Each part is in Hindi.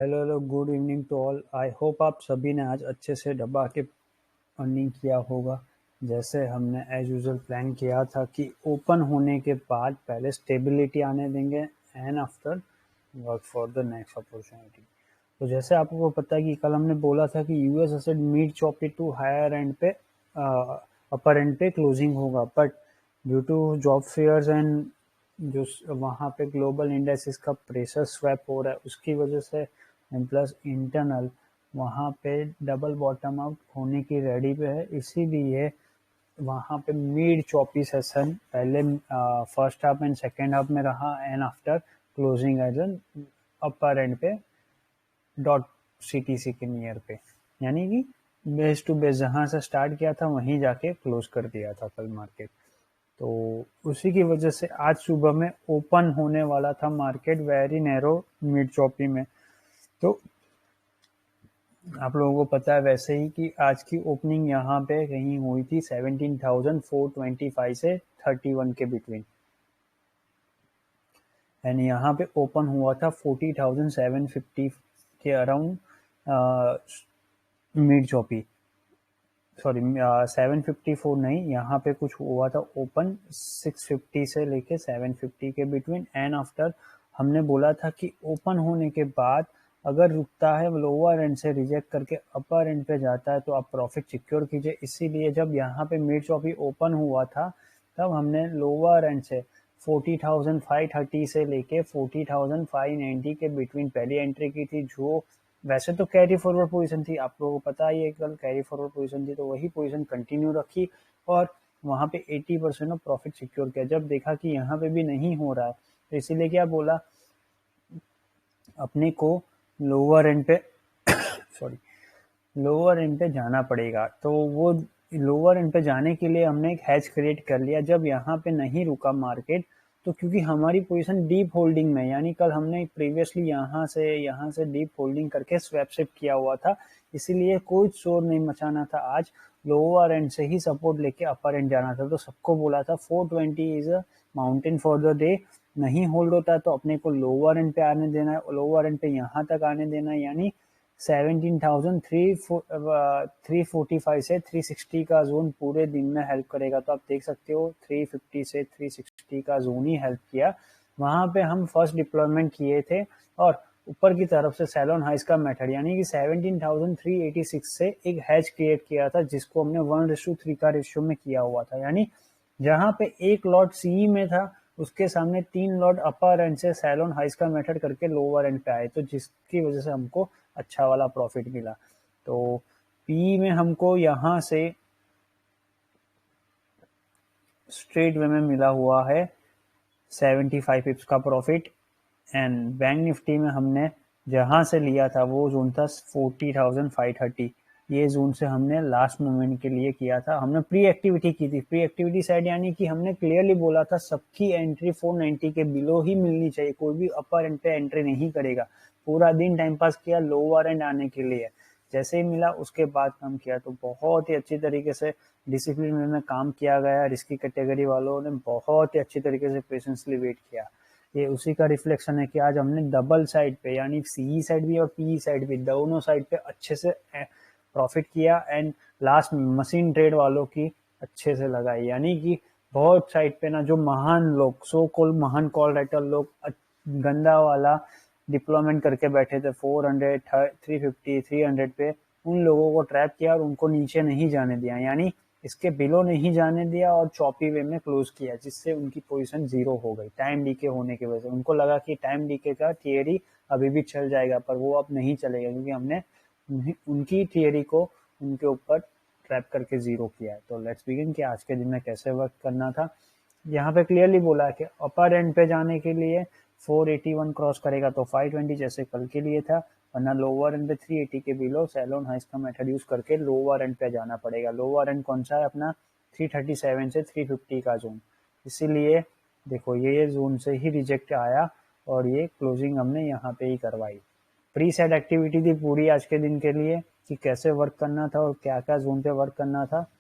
Hello good evening to all. I hope आप सभी ने आज अच्छे से दबा के अर्निंग किया होगा। जैसे हमने एज यूजुअल प्लान किया था कि ओपन होने के बाद पहले स्टेबिलिटी आने देंगे and after work for the next opportunity. तो जैसे आपको पता है कि कल हमने बोला था कि US asset mid choppy to higher end पे अपर एंड पे क्लोजिंग होगा, but due to job fears and जो वहाँ पे ग्लोबल इंडेक्सेस का प्रेशर स्वैप हो रहा है उसकी वजह से प्लस इंटरनल वहाँ पे डबल बॉटम आउट होने की रेडी पे है। इसीलिए वहाँ पे मिड चॉपी सेशन पहले first half and second half में रहा and after closing as an upper end पे डॉट सीटीसी के नियर पे, यानी कि बेस टू बेस जहाँ से स्टार्ट किया था वहीं जाके क्लोज कर दिया था कल मार्केट। तो उसी की वजह से आज सुबह में ओपन होने वाला था market very narrow mid choppy में। तो आप लोगों को पता है वैसे ही कि आज की ओपनिंग यहाँ पे कहीं हुई थी 17,425 से 31 के बिटवीन, एंड यहाँ पे ओपन हुआ था 40,750 के अराउंड मिड चॉपी। सॉरी 754 नहीं, यहाँ पे कुछ हुआ था ओपन 650 से लेके 750 के बिटवीन एंड आफ्टर हमने बोला था कि ओपन होने के बाद अगर रुकता है लोअर एंड से रिजेक्ट करके अपर एंड पे जाता है तो आप प्रॉफिट सिक्योर कीजिए। इसीलिए जब यहाँ पे मिड चॉपी ओपन हुआ था तब हमने लोअर एंड से 40,530 से लेके 40,590 के बिटवीन पहली एंट्री की थी, जो वैसे तो कैरी फॉरवर्ड पोजीशन थी, आप लोगों को पता ही है कल कैरी फॉरवर्ड पोजीशन थी, तो वही पोजीशन कंटिन्यू रखी और वहां पे 80% ऑफ प्रॉफिट सिक्योर किया। जब देखा कि यहाँ पे भी नहीं हो रहा है तो इसीलिए क्या बोला, अपने को लोअर एंड पे सॉरी लोअर एंड पे जाना पड़ेगा। तो वो लोअर एंड पे जाने के लिए हमने एक हैच क्रिएट कर लिया। जब यहाँ पे नहीं रुका मार्केट तो क्योंकि हमारी पोजीशन डीप होल्डिंग में, यानी कल हमने प्रीवियसली यहाँ से डीप होल्डिंग करके स्वैप शिफ्ट किया हुआ था, इसीलिए कोई शोर नहीं मचाना था। आज लोअर एंड से ही सपोर्ट लेके अपर एंड जाना था। तो सबको बोला था 420 is a mountain for the day, नहीं होल्ड होता है तो अपने को लोअर एंड पे आने देना है, लोअर एंड पे यहाँ तक आने देना है, यानी 17,345 से 360 का जोन पूरे दिन में हेल्प करेगा। तो आप देख सकते हो 350 से 360 का जोन ही हेल्प किया। वहां पे हम फर्स्ट डिप्लॉयमेंट किए थे और ऊपर की तरफ से सैलोन हाइस का मेथड यानी कि 17,386 से एक हैच क्रिएट किया था, जिसको हमने 1:3 का रेशियो में किया हुआ था। यानी जहां पे एक लॉट सी में था उसके सामने 3 लॉट अपर एंड से सैलोन हाइस का मेथड करके लोअर एंड पे आए, तो जिसकी वजह से हमको अच्छा वाला प्रॉफिट मिला। तो पी में हमको यहाँ से स्ट्रेट वे में मिला हुआ है 75 पिप्स का प्रॉफिट, एंड बैंक निफ्टी में हमने जहां से लिया था वो जोन था 40,530, ये जोन से हमने लास्ट मोमेंट के लिए किया था। हमने प्री एक्टिविटी की थी, प्री एक्टिविटी साइड यानी कि हमने क्लियरली बोला था सबकी एंट्री 490 के बिलो ही मिलनी चाहिए, कोई भी अपर एंड पे एंट्री नहीं करेगा। पूरा दिन टाइम पास किया लोअर एंड आने के लिए, जैसे ही मिला उसके बाद काम किया। तो बहुत ही अच्छी तरीके से डिसिप्लिन में काम किया गया। रिस्की कैटेगरी वालों ने बहुत ही अच्छी तरीके से पेशेंसली वेट किया। ये उसी का रिफ्लेक्शन है कि आज हमने डबल साइड पे यानी सीई साइड भी और पीई साइड भी दोनों साइड पे अच्छे से प्रॉफिट किया एंड लास्ट मशीन ट्रेड वालों की अच्छे से लगाई। यानी कि बहुत साइड पे ना जो महान लोग सो कॉल महान कॉल राइटर लोग गंदा वाला डिप्लॉयमेंट करके बैठे थे 400 350 300 पे, उन लोगों को ट्रैप किया और उनको नीचे नहीं जाने दिया, यानी इसके बिलो नहीं जाने दिया और चॉपी वे में क्लोज किया, जिससे उनकी पोजीशन जीरो हो गई टाइम डीके होने की वजह से। उनको लगा कि टाइम डीके का थियरी अभी भी चल जाएगा, पर वो अब नहीं चलेगा क्योंकि हमने उनकी थियरी को उनके ऊपर ट्रैप करके जीरो किया है। तो लेट्स बिगिन कि आज के दिन में कैसे वर्क करना था। यहाँ पे क्लियरली बोला है कि अपर एंड पे जाने के लिए 481 क्रॉस करेगा तो 520 जैसे कल के लिए था, वरना लोअर एंड पे 380 के बिलो सैलोन हाइस का मेथड यूज करके लोअर एंड पे जाना पड़ेगा। लोअर एंड कौन सा है अपना 337 से 350 का जोन, इसीलिए देखो ये जोन से ही रिजेक्ट आया और ये क्लोजिंग हमने यहाँ पे ही करवाई। प्री सेट एक्टिविटी थी पूरी आज के दिन के लिए कि कैसे वर्क करना था और क्या क्या जोन पे वर्क करना था।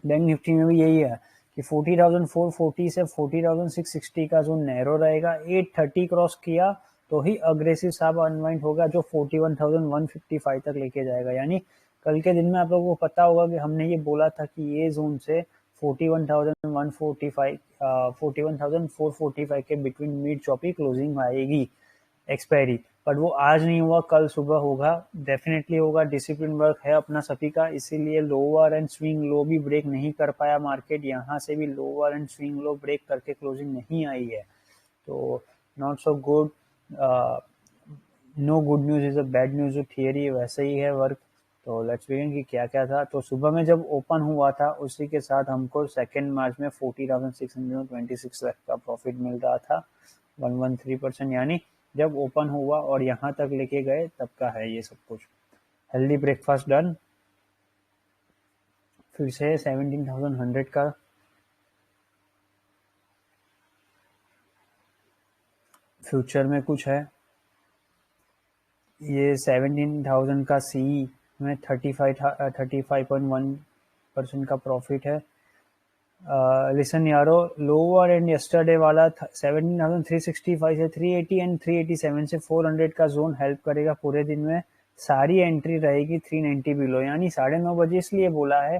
बैंक निफ्टी में भी यही है कि 40,440 से 40,660 का जोन नैरो रहेगा। 830 क्रॉस किया तो ही अग्रेसिव साब अनवाइंड होगा जो 41,155 तक लेके जाएगा। यानी कल के दिन में आप लोगों को पता होगा कि हमने ये बोला था कि ये जोन से 41,145 41,445 के बिटवीन मिड चॉपी क्लोजिंग आएगी एक्सपायरी, बट वो आज नहीं हुआ, कल सुबह होगा, डेफिनेटली होगा। डिसिप्लिन वर्क है अपना सभी का, इसीलिए लोअर एंड स्विंग लो भी ब्रेक नहीं कर पाया मार्केट। यहाँ से भी lower end swing low break करके क्लोजिंग नहीं आई है, तो not so good. No good news is a bad news, जो थियरी वैसे ही है वर्क। तो लेट्स बिगिन कि क्या क्या था। तो सुबह में जब ओपन हुआ था उसी के साथ हमको 2 मार्च में 40,626 लाख का प्रॉफिट मिल रहा था, 113%। यानी जब ओपन हुआ और यहाँ तक लेके गए तब का है ये सब कुछ। Healthy breakfast done. फिर से 17,100 का फ्यूचर में कुछ है, ये 17,000 का सी में 35.1% का प्रॉफिट है। लिसन यारो, लोअर एंड यस्टरडे वाला 17,365 से 380 एंड 387 से 400 का जोन हेल्प करेगा पूरे दिन में। सारी एंट्री रहेगी 390 बिलो, यानी 9:30 बजे इसलिए बोला है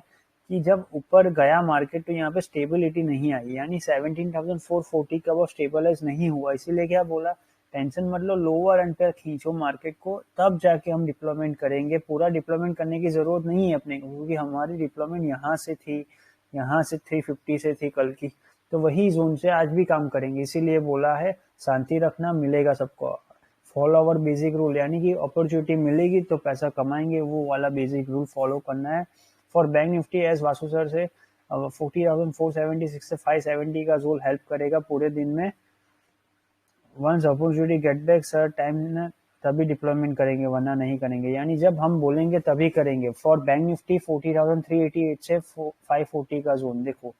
कि जब ऊपर गया मार्केट तो यहाँ पे स्टेबिलिटी नहीं आई, यानी 17,440 का वो स्टेबलाइज नहीं हुआ, इसीलिए क्या बोला, टेंशन मत लो, लोअर एंड पे खींचो मार्केट को, तब जाके हम डिप्लॉयमेंट करेंगे। पूरा डिप्लॉयमेंट करने की जरूरत नहीं है अपने को, क्योंकि हमारी डिप्लॉयमेंट यहाँ से थी, यहाँ से 350 से थी कल की, तो वही जोन से आज भी काम करेंगे। इसीलिए बोला है शांति रखना, मिलेगा सबको। फॉलो आवर बेसिक रूल, यानी कि अपॉर्चुनिटी मिलेगी तो पैसा कमाएंगे, वो वाला बेसिक रूल फॉलो करना है। For bank Nifty as usual sir से 40,476 से 570 का जोन हेल्प करेगा पूरे दिन में। Once opportunity get back sir time तभी डिप्लॉयमेंट करेंगे, वरना नहीं करेंगे, यानी जब हम बोलेंगे तभी करेंगे। फॉर बैंक निफ्टी 40,388 से 540 का जोन देखो,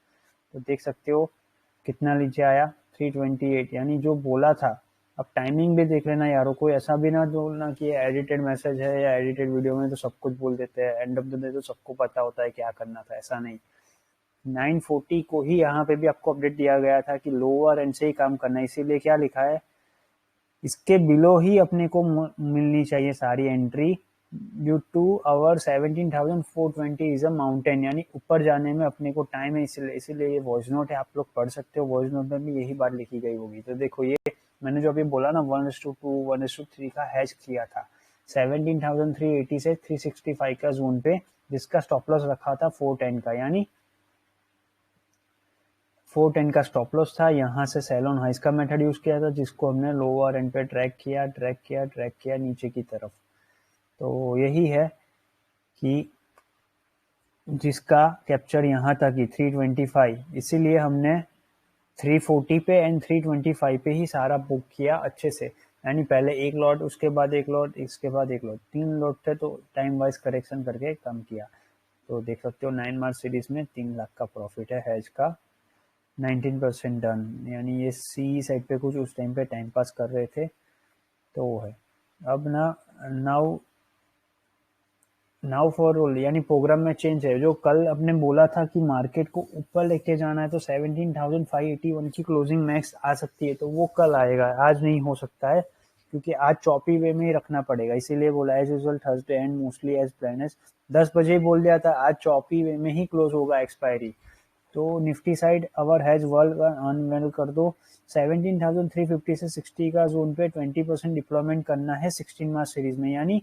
तो देख सकते हो कितना नीचे आया, 328, यानी जो बोला था। अब टाइमिंग भी देख लेना यारों, कोई ऐसा भी ना बोलना कि एडिटेड मैसेज है या एडिटेड वीडियो में तो सब कुछ बोल देते हैं, एंड ऑफ द डे तो सबको पता होता है क्या करना था, ऐसा नहीं। 940 को ही यहाँ पे भी आपको अपडेट दिया गया था कि लोअर एंड से ही काम करना है, इसीलिए क्या लिखा है, इसके बिलो ही अपने को मिलनी चाहिए सारी entry, due to our 17,420 is a mountain, यानी ऊपर जाने में अपने को टाइम है, इसीलिए ये वॉइस नोट है, आप लोग पढ़ सकते हो, वॉइस नोट में भी यही बात लिखी गई होगी। तो देखो ये मैंने जो अभी बोला ना 1:2 1:3 का हैच किया था 17,380 से 365 का जोन पे, जिसका स्टॉप लॉस रखा था 410 का, यानी 410 का स्टॉप लॉस था। यहाँ से सेल ऑन हाइस का मेथड यूज किया था, जिसको हमने लोअर एंड पे ट्रैक किया नीचे की तरफ। तो यही है कि जिसका कैप्चर यहाँ तक ही 325, इसीलिए हमने 340 पे एंड 325 पे ही सारा बुक किया अच्छे से, यानी पहले एक लॉट, उसके बाद एक लॉट, इसके बाद एक लॉट, 3 लॉट थे, तो टाइम वाइज करेक्शन करके कम किया। तो देख सकते हो 9 मार्च सीरीज में 3 लाख का प्रॉफिट है हैज का, 19% डन, यानी ये सी साइड पे कुछ उस टाइम पे टाइम पास कर रहे थे, तो वो है। अब ना नाउ फॉर रोल, यानी प्रोग्राम में चेंज है। जो कल अपने बोला था कि मार्केट को ऊपर लेके जाना है तो 17,581 की क्लोजिंग मैक्स आ सकती है, तो वो कल आएगा, आज नहीं हो सकता है, क्योंकि आज चॉपी वे में ही रखना पड़ेगा, इसीलिए बोला as usual Thursday and mostly as plan. 10 बजे ही बोल दिया था, आज चॉपी वे में ही क्लोज होगा एक्सपायरी। तो Nifty side our has world unveil कर दो, 17,350 से 60 का जोन पे 20% डिप्लॉयमेंट करना है 16 मार्च सीरीज में। यानी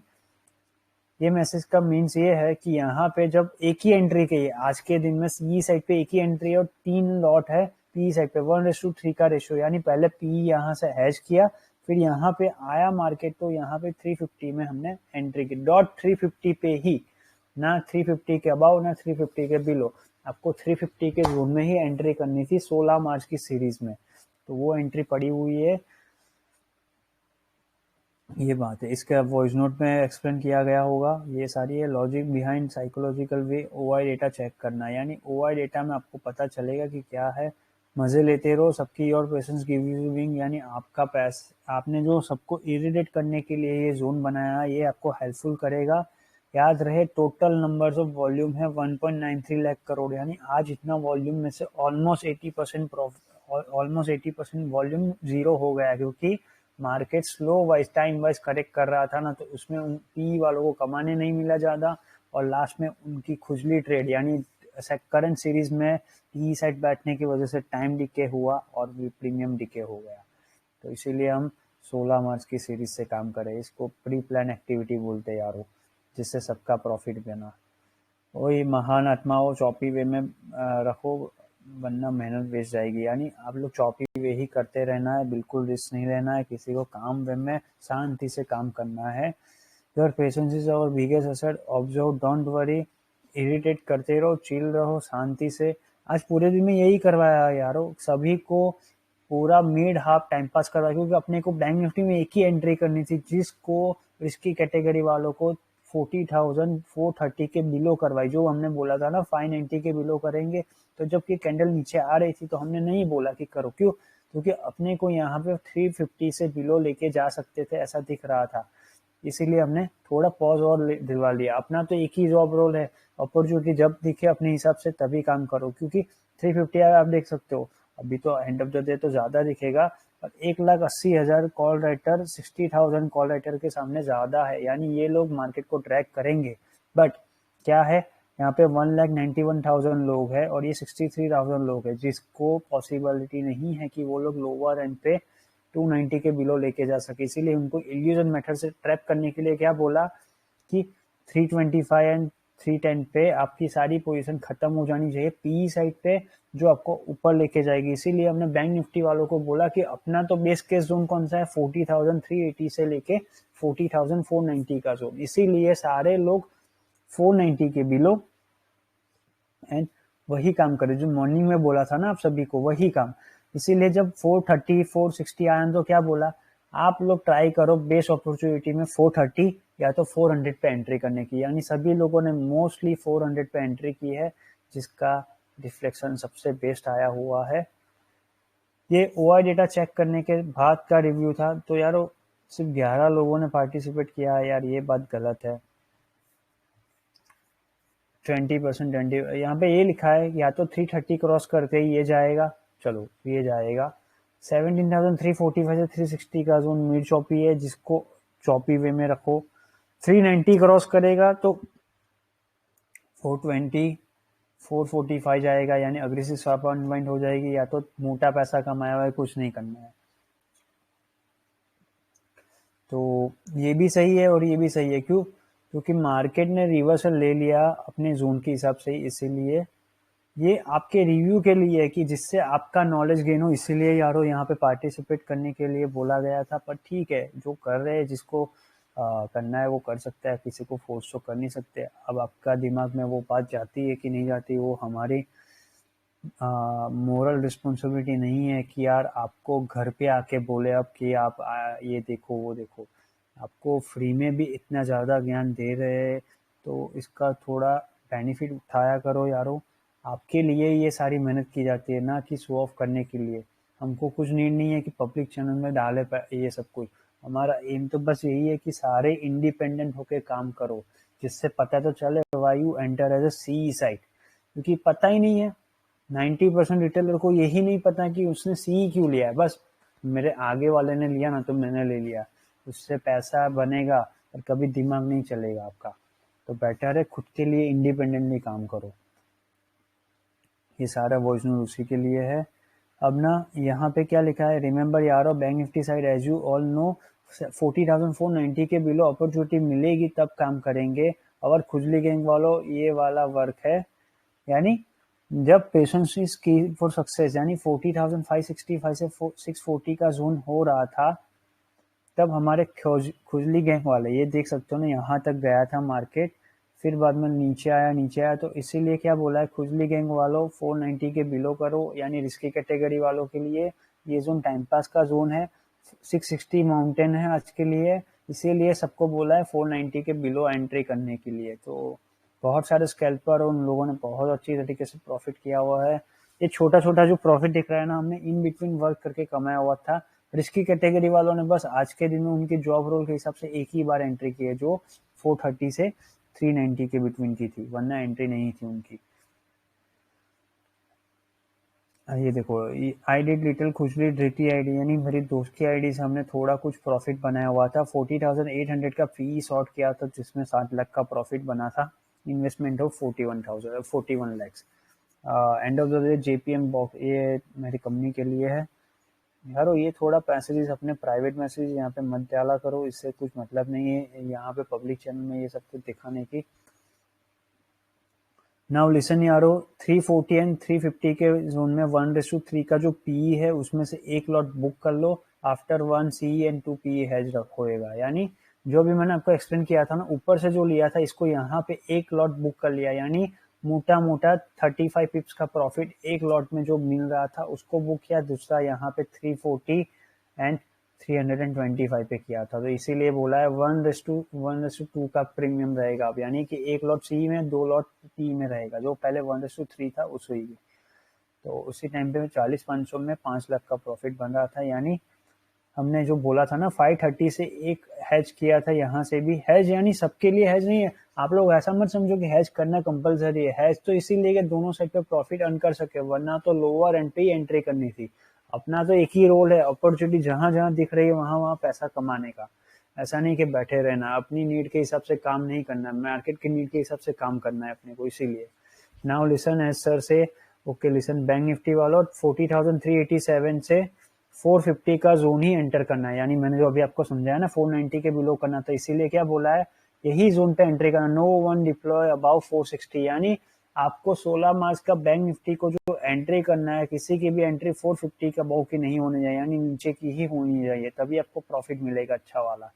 ये मैसेज का मीन्स ये है कि यहाँ पे जब एक ही एंट्री के आज के दिन में सी साइड पे एक ही एंट्री है और 3 लॉट है पी साइड पे 1:3 का रेशियो, यानी पहले पी यहाँ से हैज किया, फिर यहाँ पे आया मार्केट, तो यहाँ पे 350 में हमने एंट्री की, डॉट 350 पे ही, ना 350 के अबाव ना 350 के बिलो, आपको 350 के जोन में ही एंट्री करनी थी 16 मार्च की सीरीज में, तो वो एंट्री पड़ी हुई है, ये बात है। इसका वॉइस नोट में एक्सप्लेन किया गया होगा, ये सारी है लॉजिक बिहाइंड साइकोलॉजिकल वे ओआई डेटा चेक करना, यानी ओआई डेटा में आपको पता चलेगा कि क्या है। मजे लेते रहो, सबकी और पेशेंस गिविंग, यानी आपका आपने जो सबको इरिटेट करने के लिए ये जोन बनाया, ये आपको हेल्पफुल करेगा। याद रहे टोटल नंबर्स ऑफ वॉल्यूम है 1.93 लाख करोड़, यानी आज इतना वॉल्यूम में से ऑलमोस्ट 80% वॉल्यूम जीरो हो गया, क्योंकि market slow wise time wise correct कर रहा था ना, तो उसमें उन पी वालों को कमाने नहीं मिला ज़्यादा, और लास्ट में उनकी खुजली ट्रेड यानी करंट सीरीज में पी साइड बैठने की वजह से टाइम डिके हुआ और भी प्रीमियम डिके हो गया। तो इसीलिए हम 16 मार्च की सीरीज से काम करें। इसको प्री प्लान एक्टिविटी बोलते हैं यारो, जिससे सबका प्रॉफिट बना। वही महान आत्माओं चौपी वे में रखो, वरना मेहनत वेस्ट जाएगी। यानी आप लोग चौपी वे ही करते रहना है, बिल्कुल रिस्क नहीं लेना है, किसी को काम वे में शांति से काम करना है। Your patience is our biggest asset, observe, don't worry, irritate करते रहो, चिल रहो शांति से। आज पूरे दिन में यही करवाया यारो, सभी को पूरा मिड हाफ टाइम पास करवाया, क्योंकि अपने को बैंक निफ्टी में एक ही एंट्री करनी थी, जिसको रिस्की कैटेगरी वालों को 40,430 के बिलो करवाई। जो हमने बोला था ना 590 के बिलो करेंगे, तो जब ये कैंडल नीचे आ रही थी तो हमने नहीं बोला कि करो। क्यों? क्योंकि अपने को यहाँ पे 350 से बिलो लेके जा सकते थे, ऐसा दिख रहा था। इसीलिए हमने थोड़ा पॉज और दिलवा लिया। अपना तो एक ही जॉब रोल है, अपॉर्चुनिटी जब दिखे अपने हिसाब से तभी काम करो, क्योंकि 350 आप देख सकते हो, अभी तो एंड ऑफ द डे तो ज्यादा दिखेगा, पर 1,80,000 कॉल राइटर 60,000 कॉल राइटर के सामने ज्यादा है। यानी ये लोग मार्केट को ट्रैक करेंगे, बट क्या है, यहाँ पे 1,91,000 लोग है और ये 63,000 लोग है, जिसको पॉसिबिलिटी नहीं है कि वो लोग लोअर एंड पे 290 के बिलो लेके जा सके। इसीलिए उनको इल्यूजन मेथड से ट्रैप करने के लिए क्या बोला कि 325 एंड 310 पे आपकी सारी पोजीशन खत्म हो जानी चाहिए पी साइड पे, जो आपको ऊपर लेके जाएगी। इसीलिए हमने बैंक निफ्टी वालों को बोला कि अपना तो बेस केस जोन कौन सा है, 40,380 से लेके 40,490 का जोन। इसीलिए सारे लोग 490 के बिलो एंड वही काम करे जो मॉर्निंग में बोला था ना आप सभी को, वही काम। इसीलिए जब 430 460 आया तो क्या बोला, आप लोग ट्राई करो बेस अपॉर्चुनिटी में 430 या तो 400 पे एंट्री करने की। यानी सभी लोगों ने मोस्टली 400 पे एंट्री की है, जिसका रिफ्लेक्शन सबसे बेस्ट आया हुआ है। ये ओआई डेटा चेक करने के बाद का रिव्यू था, तो यार सिर्फ 11 लोगों ने पार्टिसिपेट किया है यार, ये बात गलत है। 20%, 20 यहाँ पे ये लिखा है या तो 330 क्रॉस करके ये जाएगा, चलो ये जाएगा। 17,345 से 360 का जोन मिड चॉपी है, जिसको चॉपी वे में रखो। 390 क्रॉस करेगा तो 420 445 जाएगा, यानी अग्रेसिव स्वैप अनवाइंड हो जाएगी, या तो मोटा पैसा कमाया हुआ है, कुछ नहीं करना है। तो ये भी सही है और ये भी सही है। क्यों? क्योंकि मार्केट ने रिवर्सल ले लिया अपने जोन के हिसाब से, इसीलिए ये आपके रिव्यू के लिए है कि जिससे आपका नॉलेज गेन हो। इसीलिए यारो यहाँ पे पार्टिसिपेट करने के लिए बोला गया था। पर ठीक है, जो कर रहे हैं, जिसको करना है वो कर सकता है, किसी को फोर्स तो कर नहीं सकते। अब आपका दिमाग में वो बात जाती है कि नहीं जाती, वो हमारी मोरल रिस्पॉन्सिबिलिटी नहीं है कि यार आपको घर पे आके बोले अब कि आप ये देखो वो देखो। आपको फ्री में भी इतना ज़्यादा ज्ञान दे रहे हैं, तो इसका थोड़ा बेनिफिट उठाया करो यारो। आपके लिए ये सारी मेहनत की जाती है, ना कि शो ऑफ करने के लिए। हमको कुछ नीड नहीं है कि पब्लिक चैनल में डाले ये सब कुछ। हमारा एम तो बस यही है कि सारे इंडिपेंडेंट होके काम करो, जिससे पता तो चले why you enter as a C side. क्योंकि पता ही नहीं है, 90% रिटेलर को यही नहीं पता कि उसने सी क्यों लिया है। बस मेरे आगे वाले ने लिया ना तो मैंने ले लिया, उससे पैसा बनेगा और कभी दिमाग नहीं चलेगा आपका। तो बेटर है खुद के लिए इंडिपेंडेंटली काम करो। ये सारा वॉइस नोट उसी के लिए है। अब ना यहाँ पे क्या लिखा है, रिमेंबर यारो bank Nifty side as you all know 40,490 के बिलो अपॉर्चुनिटी मिलेगी तब काम करेंगे। और खुजली गैंग वालों, ये वाला वर्क है। यानी जब पेशेंस इज की फॉर सक्सेस, यानी 40,565 से 640 का जोन हो रहा था, तब हमारे खुजली गैंग वाले, ये देख सकते हो ना, यहाँ तक गया था मार्केट, फिर बाद में नीचे आया। तो इसीलिए क्या बोला है, खुजली गैंग वालों 490 के बिलो करो। यानी रिस्की कैटेगरी वालों के लिए ये जोन टाइम पास का जोन है। 660 माउंटेन है आज के लिए, इसीलिए सबको बोला है 490 के बिलो एंट्री करने के लिए। तो बहुत सारे स्कैल्पर और उन लोगों ने बहुत अच्छी तरीके से प्रॉफिट किया हुआ है। ये छोटा छोटा जो प्रॉफिट दिख रहा है ना, हमने इन बिटवीन वर्क करके कमाया हुआ था। रिस्की कैटेगरी वालों ने बस आज के दिन में उनकी जॉब रोल के हिसाब से एक ही बार एंट्री की है, जो 430 से 390 के बिटवीन की थी, वरना एंट्री नहीं थी उनकी। ये देखो, आई डिड लिटिल खुजली ड्रिटी आईडी, यानी मेरी दोस्त की आईडी से हमने थोड़ा कुछ प्रॉफिट बनाया हुआ था। 40,800 का फी सॉर्ट किया था, जिसमें 7 लाख का प्रॉफिट बना था। Investment of 41 lakhs. End of the day JPM box, ये मेरी कंपनी के लिए है यारो। ये थोड़ा मैसेजेस अपने प्राइवेट मैसेज यहाँ पे मत डाला करो, इससे कुछ मतलब नहीं है यहाँ पे पब्लिक चैनल में ये सब कुछ दिखाने की। नाउ लिसन यारो, 340 एंड 350 के जोन में 1:3 का जो पी है उसमें से एक लॉट बुक कर लो। After 1 C and 2 P has होएगा, यानी जो भी मैंने आपको एक्सप्लेन किया था ना, ऊपर से जो लिया था इसको यहाँ पे एक लॉट बुक कर लिया, यानी मोटा मोटा 35 पिप्स का प्रॉफिट एक लॉट में जो मिल रहा था उसको बुक किया। दूसरा यहाँ पे 340 एंड 325 पे किया था, तो इसीलिए बोला है 1:2 का प्रीमियम रहेगा अब, यानी कि एक लॉट सी में 2 लॉट पी में रहेगा। जो पहले 1:3 था उसी में, तो उसी टाइम पे 40-500 में 5 लाख का प्रॉफिट बन रहा था। यानी हमने जो बोला था ना 530 से एक हैज किया था, यहाँ से भी हैज, यानी सबके लिए हैज नहीं है। आप लोग ऐसा मत समझो कि हैज करना कंपलसरी है। हैज तो इसीलिए कि दोनों साइड पे प्रॉफिट अर्न कर सके, वरना तो लोअर एंड पे ही एंट्री करनी थी। अपना तो एक ही रोल है, अपॉर्चुनिटी जहां जहां दिख रही है वहां वहां पैसा कमाने का। ऐसा नहीं कि बैठे रहना, अपनी नीड के हिसाब से काम नहीं करना, मार्केट की नीड के हिसाब से काम करना है अपने को। इसीलिए नाउ लिसन एज सर से, ओके लिसन, बैंक निफ्टी वालों 40,387 से 450 का जोन ही एंटर करना है, यानी मैंने जो अभी आपको समझाया ना 490 के बिलो करना, तो इसीलिए क्या बोला है, यही जोन पे एंट्री करना। नो वन डिप्लॉय अबाउ 460, यानी आपको 16 मार्च का बैंक निफ्टी को जो एंट्री करना है, किसी की भी एंट्री 450 का बहु की नहीं होनी चाहिए, यानी नीचे की ही होनी चाहिए, तभी आपको प्रॉफिट मिलेगा अच्छा वाला।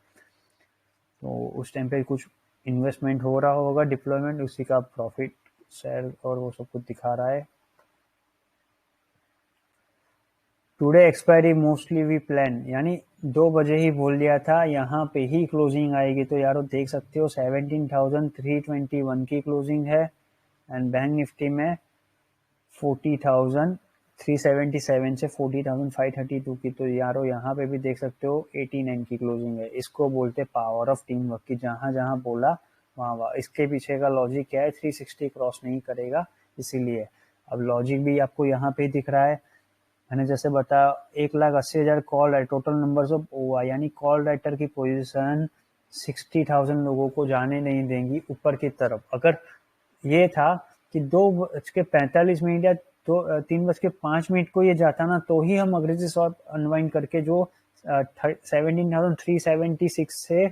तो उस टाइम पे कुछ इन्वेस्टमेंट हो रहा होगा, डिप्लॉयमेंट, उसी का प्रॉफिट सेल और वो सब कुछ दिखा रहा है। Today expiry mostly we plan, यानी 2 बजे ही बोल दिया था यहाँ पे ही क्लोजिंग आएगी। तो यारो देख सकते हो 17,321 की क्लोजिंग है, एंड बैंक निफ्टी में 40,377 से 40,532 की। तो यारो यहाँ पे भी देख सकते हो 89 की क्लोजिंग है। इसको बोलते पावर ऑफ टीम वर्क की, जहां जहां बोला वहां वहां। इसके पीछे का लॉजिक क्या है, 360 क्रॉस नहीं करेगा इसीलिए। अब लॉजिक भी आपको यहाँ पे दिख रहा है, मैंने जैसे बताया 1,80,000 कॉल है, टोटल नंबर्स ऑफ ओआ, यानी कॉल राइटर की पोजीशन 60,000 लोगों को जाने नहीं देंगी ऊपर की तरफ। अगर ये था कि 2:45 या 3:05 को ये जाता ना, तो ही हम अग्रेसिव शॉट अनवाइंड करके जो 17,376 से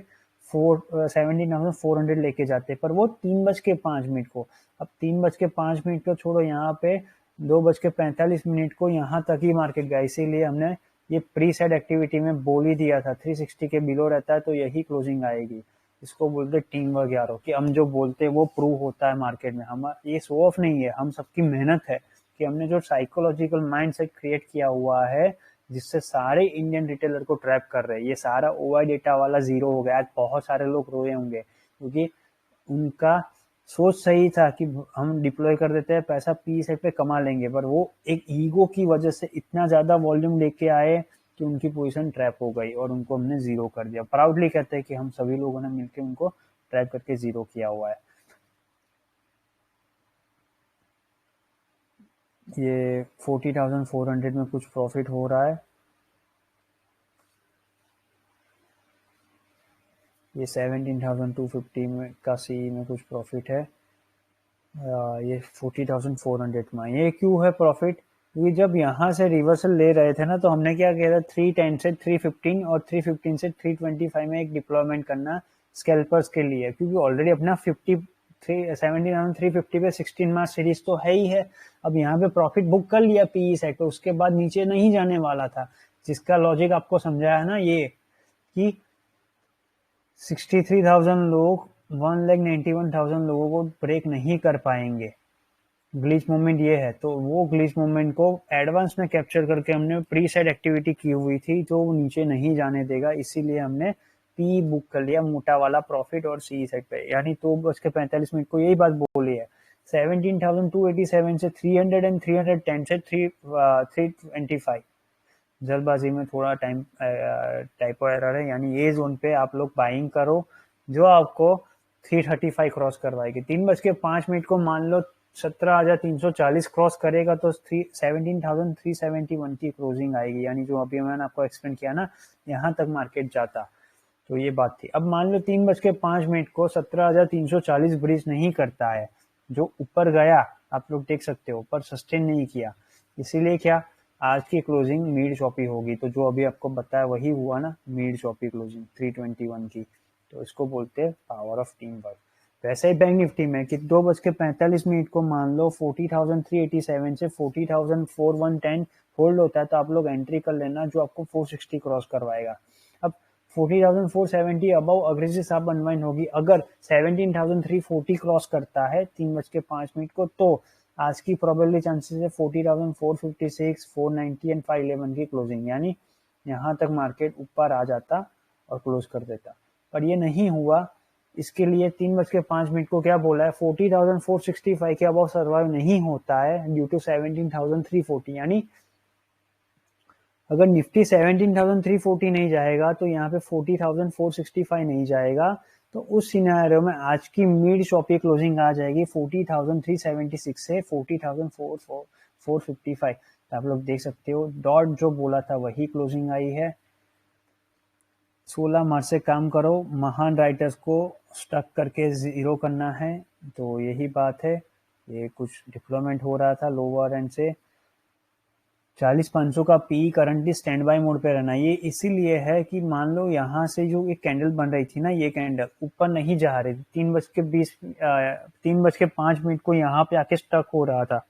17,400 लेके जाते, पर वो 3:05 को। अब 3:05 को छोड़ो, यहाँ पे 2:45 को यहाँ तक ही मार्केट गया, इसीलिए हमने ये प्री सेट एक्टिविटी में बोल ही दिया था 360 के बिलो रहता है तो यही क्लोजिंग आएगी। इसको बोलते टीम वर्क यारो, कि हम जो बोलते हैं वो प्रूव होता है मार्केट में। हम ये शो ऑफ नहीं है, हम सबकी मेहनत है कि हमने जो साइकोलॉजिकल माइंडसेट क्रिएट किया हुआ है, जिससे सारे इंडियन रिटेलर को ट्रैप कर रहे हैं। ये सारा ओआई डेटा वाला जीरो हो गया। आज बहुत सारे लोग रोए होंगे क्योंकि उनका सोच सही था कि हम डिप्लॉय कर देते हैं, पैसा पी सेट पे कमा लेंगे, पर वो एक ईगो की वजह से इतना ज्यादा वॉल्यूम लेके आए कि उनकी पोजीशन ट्रैप हो गई और उनको हमने जीरो कर दिया। प्राउडली कहते हैं कि हम सभी लोगों ने मिलकर उनको ट्रैप करके जीरो किया हुआ है। ये 40,400 में कुछ प्रॉफिट हो रहा है, ये 17,250 में का सी में कुछ प्रॉफिट है। ये 40,400 में। ये क्यों है प्रॉफिट, क्योंकि जब यहाँ से रिवर्सल ले रहे थे ना, तो हमने क्या किया था, 310 से 315 और 315 से 325 में एक डिप्लॉयमेंट करना स्कैल्पर्स के लिए, क्योंकि ऑलरेडी अपना 17,350 पे 16 मार्च सीरीज तो है ही है। अब यहाँ पे प्रॉफिट बुक कर लिया पीई सेट पे, उसके बाद नीचे नहीं जाने वाला था, जिसका लॉजिक आपको समझाया ना, ये कि 63,000 लोग 1,91,000 लोगों को ब्रेक नहीं कर पाएंगे। ग्लिच मूवमेंट ये है, तो वो ग्लिच मूवमेंट को एडवांस में कैप्चर करके हमने प्री सेट एक्टिविटी की हुई थी, जो नीचे नहीं जाने देगा, इसीलिए हमने पी बुक कर लिया मोटा वाला प्रॉफिट और सी सेट पे। यानी 2:45 को यही बात बोली है। 17,287 से 300 एंड 310 से 325। जल्दबाजी में थोड़ा टाइपो एरर है, यानी ये जोन पे आप लोग बाइंग करो जो आपको 335 क्रॉस करवाएगी। 3:05 को मान लो 17,340 क्रॉस करेगा तो 17,371 की क्लोजिंग आएगी, यानी जो अभी मैंने आपको एक्सप्लेन किया ना, यहाँ तक मार्केट जाता। तो ये बात थी। अब मान लो 3:05 को 17,340 ब्रीच नहीं करता है, जो ऊपर गया आप लोग देख सकते हो, ऊपर सस्टेन नहीं किया, इसीलिए क्या आज की क्लोजिंग मिड चॉपी होगी। तो जो अभी आपको बताया वही हुआ ना, मिड चॉपी क्लोजिंग 321 की। तो इसको बोलते हैं पावर ऑफ टीम वर्क। वैसे ही बैंक निफ्टी में कि 2:45 को मान लो 40,387 से 40,410 होल्ड होता है, तो आप लोग एंट्री कर लेना, जो आपको 460 क्रॉस करवाएगा। अब 40,470 अबव अग्रेसिव साहब अनवाइंड होगी। अगर 17,340 क्रॉस करता है 3:05 को, तो आज की प्रोबेबिलिटी चांसेस है 40,456, 490 एंड 511 की क्लोजिंग, यानी यहाँ तक मार्केट ऊपर आ जाता और क्लोज कर देता। पर ये नहीं हुआ। इसके लिए 3:05 को क्या बोला है, 40,465 के अबव सर्वाइव नहीं होता है ड्यू टू 17,340, यानी अगर निफ्टी 17,340 नहीं जाएगा तो यहाँ पे 40,465 नहीं जाएगा। तो उस सिनेरियो में आज की मिड शॉपी क्लोजिंग आ जाएगी 40,376 से 40,455। तो आप लोग देख सकते हो डॉट जो बोला था वही क्लोजिंग आई है। 16 मार्च से काम करो, महान राइटर्स को स्टक करके जीरो करना है। तो यही बात है। ये कुछ डिप्लॉयमेंट हो रहा था लोअर एंड से। 40,500 का P currently stand by mode पे रहना। ये इसीलिए है कि मान लो यहाँ से जो एक कैंडल बन रही थी ना, ये कैंडल ऊपर नहीं जा रही थी, 3:05 को यहाँ पे आके स्टक हो रहा था।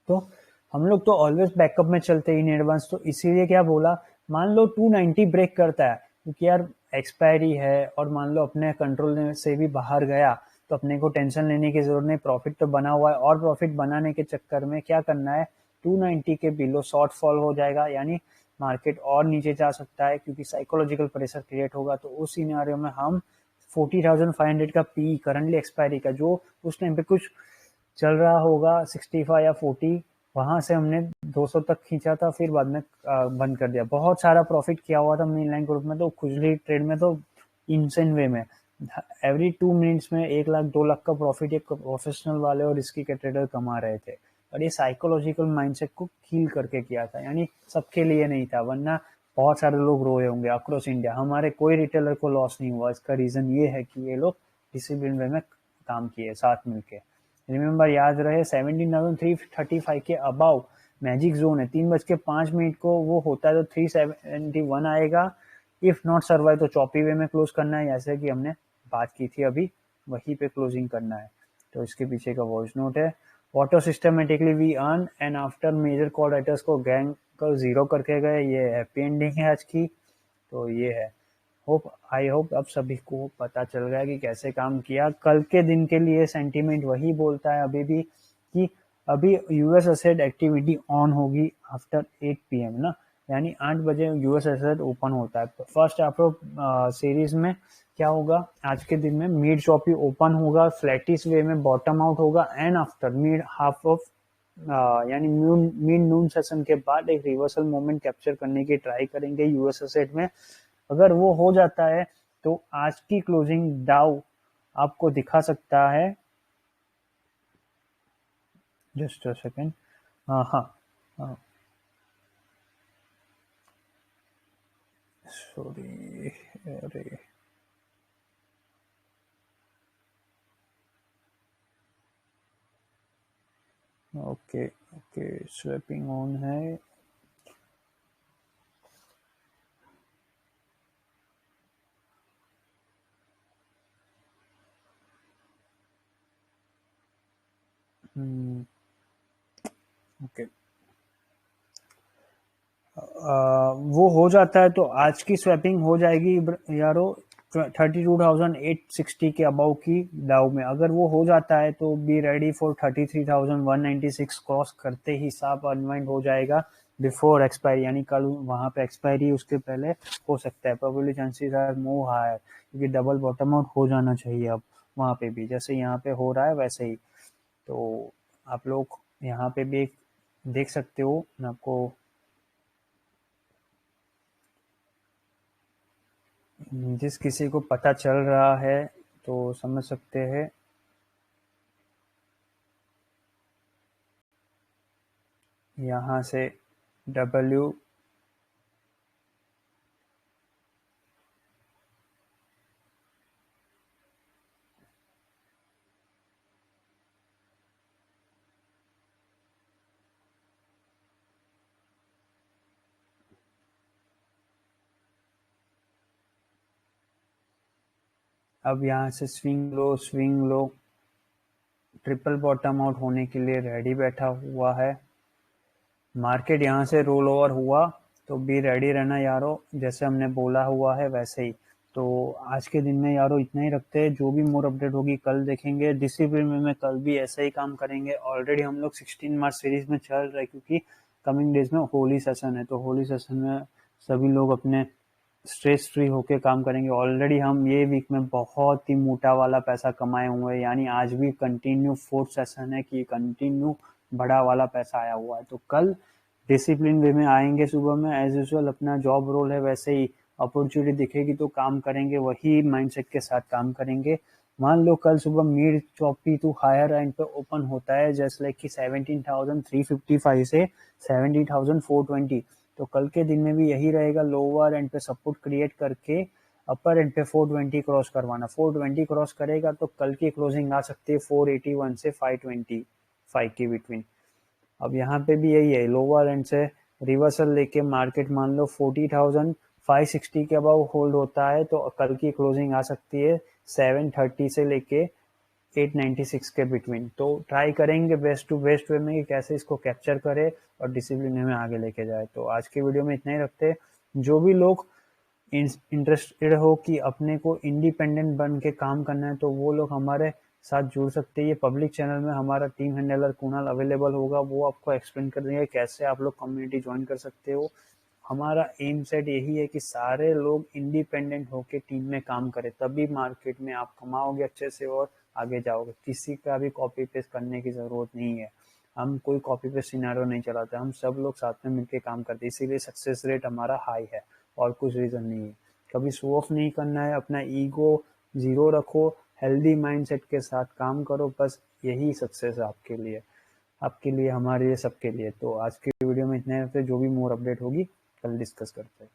तो हम लोग तो ऑलवेज बैकअप में चलते इन एडवांस। तो इसीलिए क्या बोला, मान लो 290 ब्रेक करता है, क्योंकि यार एक्सपायरी है और मान लो अपने कंट्रोल से भी बाहर गया, तो अपने को टेंशन लेने की जरूरत नहीं, प्रॉफिट तो बना हुआ है। और प्रॉफिट बनाने के चक्कर में क्या करना है, 290 के बिलो शॉर्ट फॉल हो जाएगा, यानी मार्केट और नीचे जा सकता है, क्योंकि साइकोलॉजिकल प्रेशर क्रिएट होगा। तो उस सिनेरियो में हम 40,500 का पी करंटली एक्सपायरी का, जो उस टाइम पे कुछ चल रहा होगा 65 या 40, वहां से हमने 200 तक खींचा था, फिर बाद में बंद कर दिया। बहुत सारा प्रॉफिट किया हुआ था मेन लाइन ग्रुप में, तो खुजली ट्रेड में तो इनसेन वे में एवरी 2 मिनट्स में 1 लाख 2 लाख का प्रॉफिट एक प्रोफेशनल वाले और रिस्की के ट्रेडर कमा रहे थे। और ये साइकोलॉजिकल माइंडसेट को कील करके किया था, यानी सबके लिए नहीं था, वरना बहुत सारे लोग रोए होंगे अक्रॉस इंडिया। हमारे कोई रिटेलर को लॉस नहीं हुआ। इसका रीजन ये है कि ये लोग डिसिप्लिन वे में काम किए साथ मिलके। रिमेंबर याद रहे 17,335 के अबाउ मैजिक जोन है। 3:05 को वो होता है तो 371 आएगा। इफ नॉट सर्वाइव तो चॉपी वे में क्लोज करना है, जैसे कि हमने बात की थी अभी, वहीं पे क्लोजिंग करना है। तो इसके पीछे का वॉइस नोट है। Auto systematically we earn and after major call writers को गैंग को जीरो करके गए। ये हैप्पी एंडिंग है आज की। तो ये है। आई होप अब सभी को पता चल गया कि कैसे काम किया। कल के दिन के लिए सेंटीमेंट वही बोलता है अभी भी, कि अभी यूएस एसेट एक्टिविटी ऑन होगी आफ्टर 8 PM ना, यानी 8 बजे यूएस एसेट ओपन होता है। फर्स्ट आफ्टर सीरीज में क्या होगा, आज के दिन में मिड चॉपी ओपन होगा, फ्लैटिश वे में बॉटम आउट होगा, and after mid half of यानी मिड नून सेशन के बाद एक रिवर्सल मोमेंट कैप्चर करने की ट्राई करेंगे यूएस एसेट में। अगर वो हो जाता है तो आज की क्लोजिंग डाउ आपको दिखा सकता है। Just a second. हाँ हाँ, सॉरी, अरे ओके ओके, स्वैपिंग ऑन है। ओके, वो हो जाता है तो आज की स्वैपिंग हो जाएगी यारो 32,860 के अबाउ की डाउ में। अगर वो हो जाता है तो बी रेडी फॉर 33,196 क्रॉस करते ही साफ अनवाइंड हो जाएगा बिफोर एक्सपायरी, यानी कल वहां पे एक्सपायरी उसके पहले हो सकता है। Probably chances are more higher, क्योंकि डबल बॉटम आउट हो जाना चाहिए अब वहां पे भी, जैसे यहाँ पे हो रहा है वैसे ही। तो आप लोग यहाँ पे भी देख सकते हो, मैं आपको जिस किसी को पता चल रहा है तो समझ सकते हैं। यहाँ से W अब यहाँ से swing low triple bottom out होने के लिए रेडी बैठा हुआ है। मार्केट यहाँ से रोल ओवर हुआ तो भी रेडी रहना यारो, जैसे हमने बोला हुआ है वैसे ही। तो आज के दिन में यारो इतना ही रखते हैं, जो भी मोर अपडेट होगी कल देखेंगे। डिसिप्लिन में कल भी ऐसा ही काम करेंगे। ऑलरेडी हम लोग 16 मार्च सीरीज में चल रहे हैं, क्योंकि कमिंग डेज में होली सेशन है, तो होली सेशन में सभी लोग अपने स्ट्रेस फ्री होके काम करेंगे। ऑलरेडी हम ये वीक में बहुत ही मोटा वाला पैसा कमाए हुए हैं, यानी आज भी कंटिन्यू फोर्थ सेशन है कि कंटिन्यू बड़ा वाला पैसा आया हुआ है। तो कल डिसिप्लिन वे में आएंगे सुबह में, एज यूजुअल अपना जॉब रोल है वैसे ही। अपॉर्चुनिटी दिखेगी तो काम करेंगे, वही माइंडसेट के साथ काम करेंगे। मान लो कल सुबह mid choppy to higher end पे ओपन होता है, जैसे लाइक कि 17,355 से 17,420, तो कल के दिन में भी यही रहेगा। लोअर एंड पे सपोर्ट क्रिएट करके अपर एंड पे 420 क्रॉस करवाना। 420 क्रॉस करेगा तो कल की क्लोजिंग आ सकती है 481 से 525 के बिटवीन। अब यहाँ पे भी यही है, लोअर एंड से रिवर्सल लेके मार्केट मान लो 40,560 के अबाउ होल्ड होता है, तो कल की क्लोजिंग आ सकती है 730 से लेके 896 के बिटवीन। तो ट्राई करेंगे बेस्ट टू बेस्ट वे में कि कैसे इसको कैप्चर करे और डिसिप्लिन में आगे लेके जाए। तो आज की वीडियो में इतना ही रखते हैं। जो भी लोग इंटरेस्टेड हो कि अपने को इंडिपेंडेंट बन के काम करना है, तो वो लोग हमारे साथ जुड़ सकते हैं। ये पब्लिक चैनल में हमारा टीम हैंडलर कुणाल अवेलेबल होगा, वो आपको एक्सप्लेन कर देंगे कैसे आप लोग कम्युनिटी ज्वाइन कर सकते हो। हमारा एम सेट यही है कि सारे लोग इंडिपेंडेंट होके टीम में काम करें, तभी मार्केट में आप कमाओगे अच्छे से और आगे जाओगे। किसी का भी कॉपी पेस्ट करने की जरूरत नहीं है। हम कोई कॉपी पेस्ट सिनेरियो नहीं चलाते, हम सब लोग साथ में मिलकर काम करते हैं, इसीलिए सक्सेस रेट हमारा हाई है और कुछ रीजन नहीं है। कभी शो ऑफ नहीं करना है, अपना ईगो जीरो रखो, हेल्दी माइंडसेट के साथ काम करो, बस यही सक्सेस है आपके लिए, हमारे लिए, सबके लिए। तो आज की वीडियो में इतने, जो भी मोर अपडेट होगी कल डिस्कस करते हैं।